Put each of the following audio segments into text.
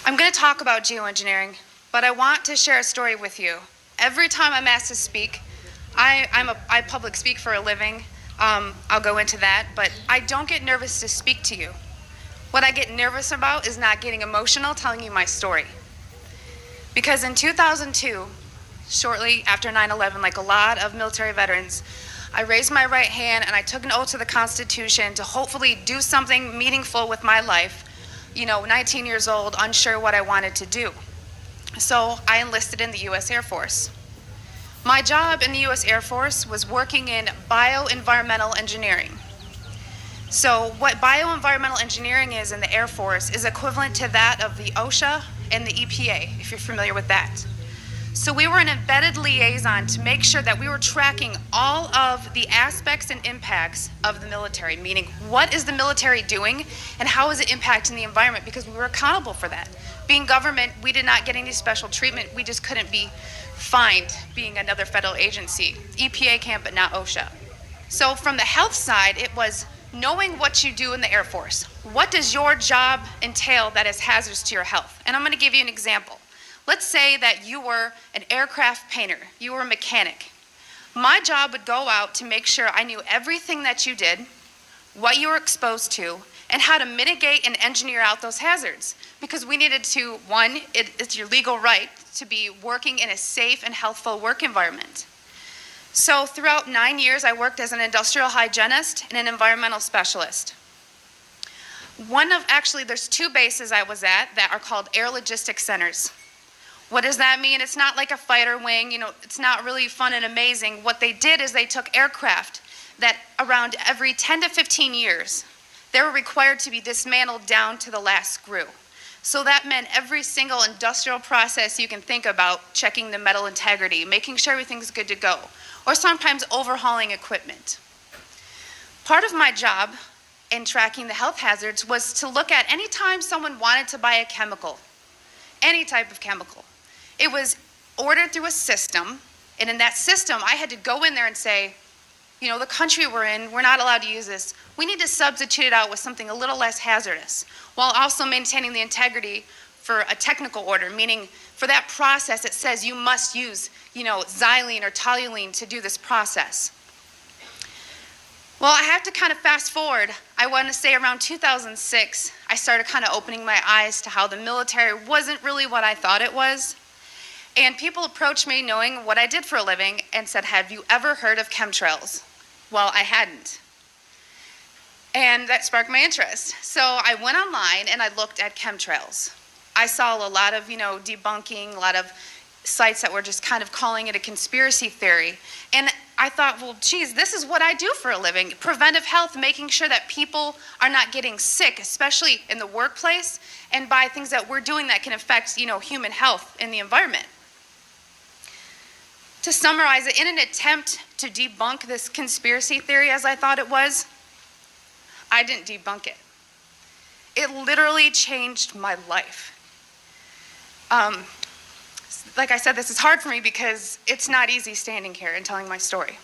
I'm going to talk about geoengineering, but I want to share a story with you. Every time I'm asked to speak, I public speak for a living. I'll go into that, but I don't get nervous to speak to you. What I get nervous about is not getting emotional telling you my story. Because in 2002, shortly after 9/11, like a lot of military veterans, I raised my right hand and I took an oath to the Constitution to hopefully do something meaningful with my life. 19 years old, unsure what I wanted to do. So I enlisted in the U.S. Air Force. My job in the U.S. Air Force was working in bioenvironmental engineering. So what bioenvironmental engineering is in the Air Force is equivalent to that of the OSHA and the EPA, if you're familiar with that. So we were an embedded liaison to make sure that we were tracking all of the aspects and impacts of the military, meaning what is the military doing and how is it impacting the environment, because we were accountable for that. Being government, we did not get any special treatment. We just couldn't be fined being another federal agency. EPA can, but not OSHA. So from the health side, it was knowing what you do in the Air Force. What does your job entail that is hazardous to your health? And I'm going to give you an example. Let's say that you were an aircraft painter, you were a mechanic. My job would go out to make sure I knew everything that you did, what you were exposed to, and how to mitigate and engineer out those hazards. Because we needed to, one, it's your legal right to be working in a safe and healthful work environment. So throughout 9 years, I worked as an industrial hygienist and an environmental specialist. There's two bases I was at that are called air logistics centers. What does that mean? It's not like a fighter wing, it's not really fun and amazing. What they did is they took aircraft that around every 10 to 15 years, they were required to be dismantled down to the last screw. So that meant every single industrial process you can think about, checking the metal integrity, making sure everything's good to go, or sometimes overhauling equipment. Part of my job in tracking the health hazards was to look at any time someone wanted to buy a chemical, any type of chemical. It was ordered through a system, and in that system, I had to go in there and say, the country we're in, we're not allowed to use this. We need to substitute it out with something a little less hazardous, while also maintaining the integrity for a technical order, meaning for that process, it says you must use, xylene or toluene to do this process. Well, I have to kind of fast forward. I want to say around 2006, I started kind of opening my eyes to how the military wasn't really what I thought it was. And people approached me knowing what I did for a living and said, have you ever heard of chemtrails? Well, I hadn't. And that sparked my interest. So I went online and I looked at chemtrails. I saw a lot of, debunking, a lot of sites that were just kind of calling it a conspiracy theory. And I thought, well, geez, this is what I do for a living. Preventive health, making sure that people are not getting sick, especially in the workplace, and by things that we're doing that can affect, human health in the environment. To summarize it, in an attempt to debunk this conspiracy theory as I thought it was, I didn't debunk it. It literally changed my life. Like I said, this is hard for me because it's not easy standing here and telling my story.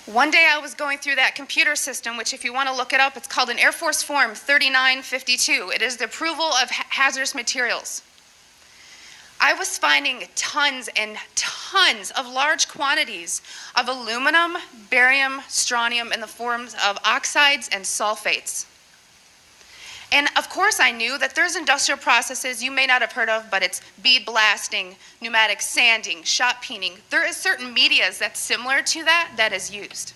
One day I was going through that computer system, which if you want to look it up, it's called an Air Force Form 3952. It is the approval of hazardous materials. I was finding tons and tons of large quantities of aluminum, barium, strontium in the forms of oxides and sulfates. And of course I knew that there's industrial processes you may not have heard of, but it's bead blasting, pneumatic sanding, shot peening. There is certain medias that's similar to that is used.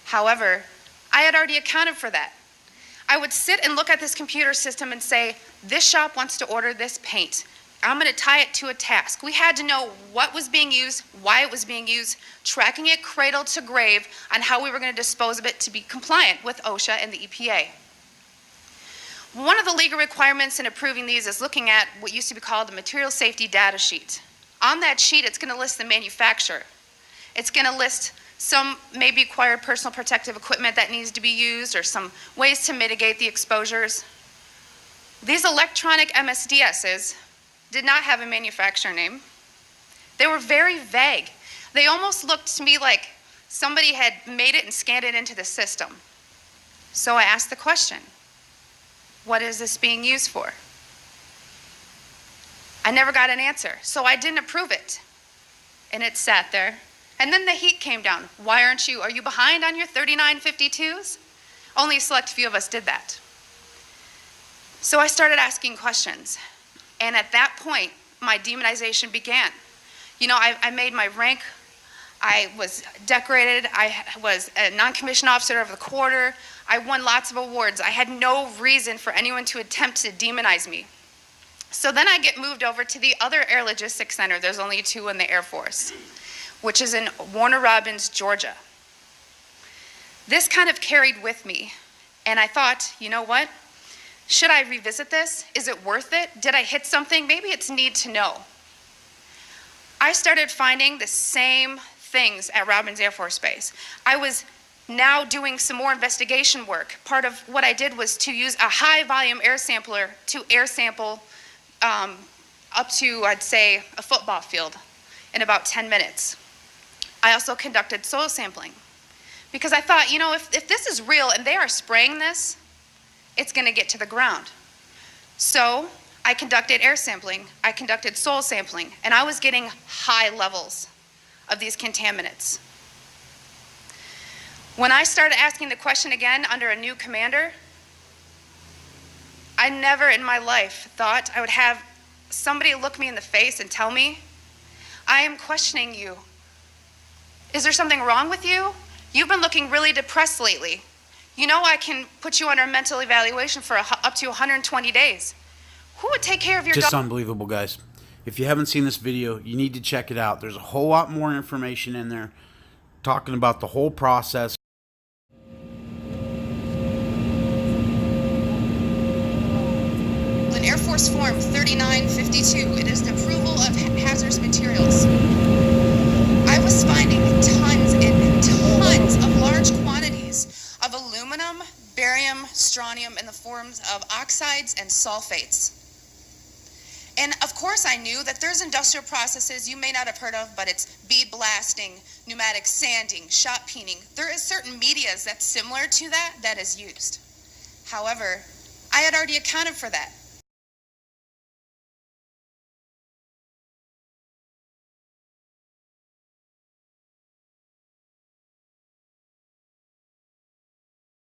However, I had already accounted for that. I would sit and look at this computer system and say, this shop wants to order this paint. I'm going to tie it to a task. We had to know what was being used, why it was being used, tracking it cradle to grave on how we were going to dispose of it to be compliant with OSHA and the EPA. One of the legal requirements in approving these is looking at what used to be called the material safety data sheet. On that sheet, it's going to list the manufacturer. It's going to list some maybe acquired personal protective equipment that needs to be used or some ways to mitigate the exposures. These electronic MSDSs did not have a manufacturer name. They were very vague. They almost looked to me like somebody had made it and scanned it into the system. So I asked the question, what is this being used for? I never got an answer, so I didn't approve it. And it sat there. And then the heat came down. Why aren't you? Are you behind on your 3952s? Only a select few of us did that. So I started asking questions. And at that point, my demonization began. You know, I made my rank. I was decorated. I was a non-commissioned officer of the quarter. I won lots of awards. I had no reason for anyone to attempt to demonize me. So then I get moved over to the other Air Logistics Center. There's only 2 in the Air Force, which is in Warner Robins, Georgia. This kind of carried with me. And I thought, you know what? Should I revisit this? Is it worth it? Did I hit something? Maybe it's need to know. I started finding the same things at Robins Air Force Base. I was now doing some more investigation work. Part of what I did was to use a high volume air sampler to air sample up to, I'd say, a football field in about 10 minutes. I also conducted soil sampling because I thought, you know, if this is real and they are spraying this, it's going to get to the ground. So I conducted air sampling, I conducted soil sampling, and I was getting high levels of these contaminants. When I started asking the question again under a new commander, I never in my life thought I would have somebody look me in the face and tell me, I am questioning you. Is there something wrong with you? You've been looking really depressed lately. You know I can put you under mental evaluation for up to 120 days. Who would take care of your Just unbelievable, guys. If you haven't seen this video, you need to check it out. There's a whole lot more information in there talking about the whole process. Air Force Form 3952, it is the approval of hazardous materials. I was finding tons and tons of large quantities of aluminum, barium, strontium in the forms of oxides and sulfates. And of course I knew that there's industrial processes you may not have heard of, but it's bead blasting, pneumatic sanding, shot peening. There is certain medias that's similar to that is used. However, I had already accounted for that.